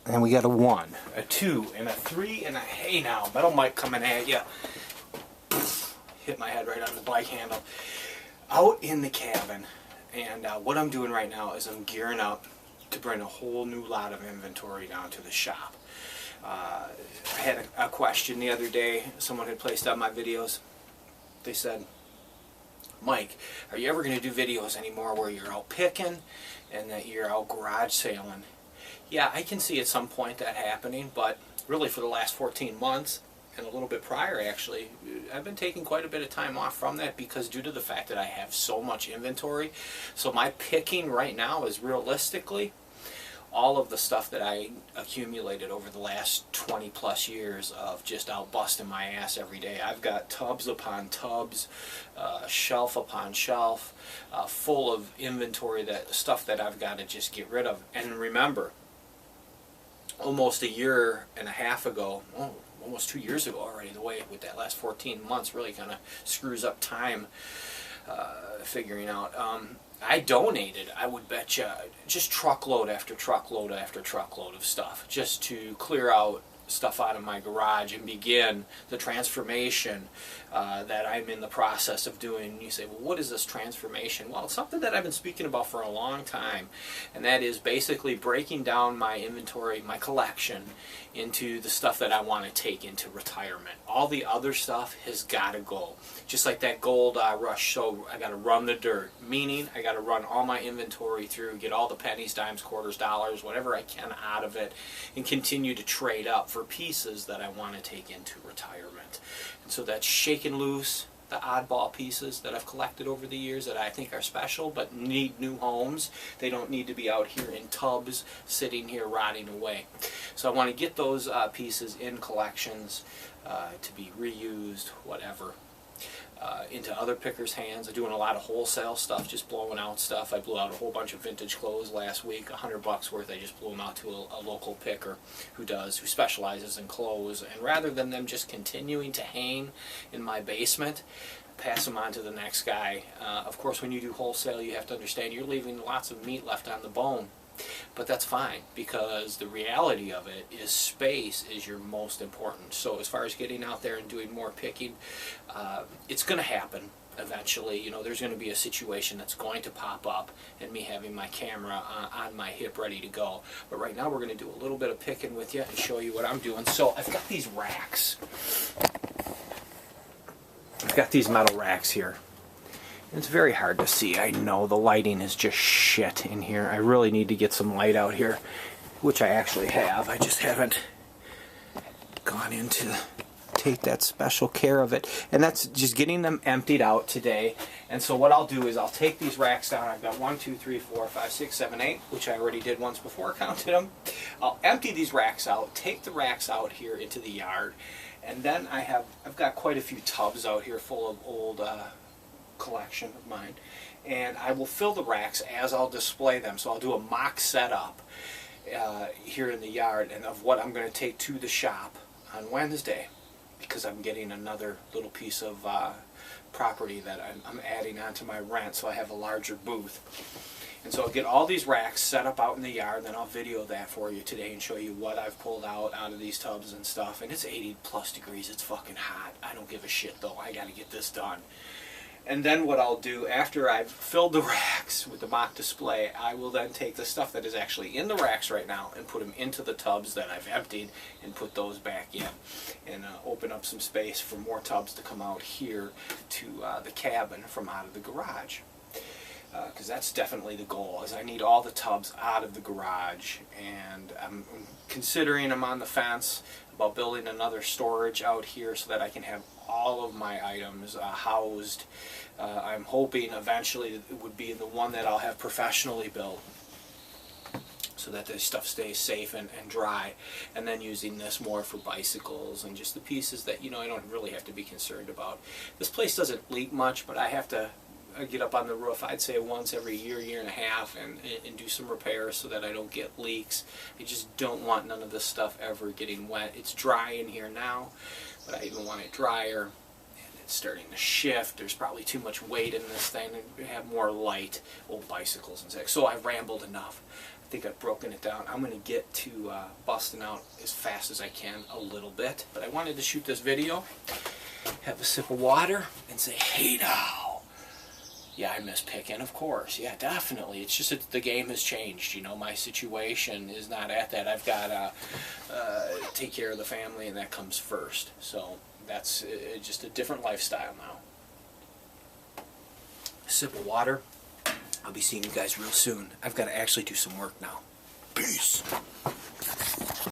And we got a 1, a 2, and a 3, and a hey now. Metal mic coming at you. Hit my head right on the bike handle. Out in the cabin. And what I'm doing right now is I'm gearing up to bring a whole new lot of inventory down to the shop. I had a question the other day. Someone had placed out my videos. They said, Mike, are you ever going to do videos anymore where you're out picking and that you're out garage sailing? Yeah, I can see at some point that happening, but really for the last 14 months, and a little bit prior actually, I've been taking quite a bit of time off from that because due to the fact that I have so much inventory. So my picking right now is realistically all of the stuff that I accumulated over the last 20 plus years of just out busting my ass every day. I've got tubs upon tubs, shelf upon shelf, full of inventory, that stuff that I've got to just get rid of. And remember, almost a year and a half ago, almost 2 years ago already, the way with that last 14 months really kind of screws up time figuring out. I donated, I would bet you, just truckload after truckload after truckload of stuff just to clear out stuff out of my garage and begin the transformation that I'm in the process of doing. And you say, well, what is this transformation? Well, it's something that I've been speaking about for a long time, and that is basically breaking down my inventory, my collection, into the stuff that I want to take into retirement. All the other stuff has got to go. Just like that gold rush, so I got to run the dirt, meaning I got to run all my inventory through, get all the pennies, dimes, quarters, dollars, whatever I can out of it, and continue to trade up for pieces that I want to take into retirement. And so that's shaking loose the oddball pieces that I've collected over the years that I think are special but need new homes. They don't need to be out here in tubs sitting here rotting away. So I want to get those pieces in collections to be reused, whatever. Into other pickers' hands. I'm doing a lot of wholesale stuff, just blowing out stuff. I blew out a whole bunch of vintage clothes last week, $100 worth. I just blew them out to a local picker who specializes in clothes. And rather than them just continuing to hang in my basement, pass them on to the next guy. Of course, when you do wholesale, you have to understand you're leaving lots of meat left on the bone. But that's fine, because the reality of it is space is your most important. So as far as getting out there and doing more picking, it's going to happen eventually. You know, there's going to be a situation that's going to pop up and me having my camera on my hip ready to go. But right now we're going to do a little bit of picking with you and show you what I'm doing. So I've got these racks. I've got these metal racks here. It's very hard to see. I know the lighting is just shit in here. I really need to get some light out here, which I actually have. I just haven't gone in to take that special care of it. And that's just getting them emptied out today. And so what I'll do is I'll take these racks down. I've got 1, 2, 3, 4, 5, 6, 7, 8, which I already did once before, counted them. I'll empty these racks out, take the racks out here into the yard, and then I've got quite a few tubs out here full of old collection of mine, and I will fill the racks as I'll display them. So I'll do a mock setup here in the yard and of what I'm going to take to the shop on Wednesday, because I'm getting another little piece of property that I'm adding onto my rent, so I have a larger booth. And so I'll get all these racks set up out in the yard, and then I'll video that for you today and show you what I've pulled out of these tubs and stuff. And it's 80 plus degrees, it's fucking hot. I don't give a shit though, I gotta get this done. And then what I'll do, after I've filled the racks with the mock display, I will then take the stuff that is actually in the racks right now and put them into the tubs that I've emptied and put those back in. And open up some space for more tubs to come out here to the cabin from out of the garage. Because that's definitely the goal, is I need all the tubs out of the garage. And I'm considering, I'm on the fence about building another storage out here so that I can have all of my items housed. I'm hoping eventually it would be the one that I'll have professionally built, so that this stuff stays safe and dry, and then using this more for bicycles and just the pieces that, you know, I don't really have to be concerned about. This place doesn't leak much, but I have to get up on the roof, I'd say once every year, year and a half, and do some repairs so that I don't get leaks. I just don't want none of this stuff ever getting wet. It's dry in here now, but I even want it drier. And it's starting to shift. There's probably too much weight in this thing, and have more light. Old bicycles and such. So I've rambled enough. I think I've broken it down. I'm going to get to busting out as fast as I can a little bit. But I wanted to shoot this video, have a sip of water, and say, hey now. Yeah, I miss picking, of course. Yeah, definitely. It's just that the game has changed. You know, my situation is not at that. I've got to take care of the family, and that comes first. So that's just a different lifestyle now. A sip of water. I'll be seeing you guys real soon. I've got to actually do some work now. Peace.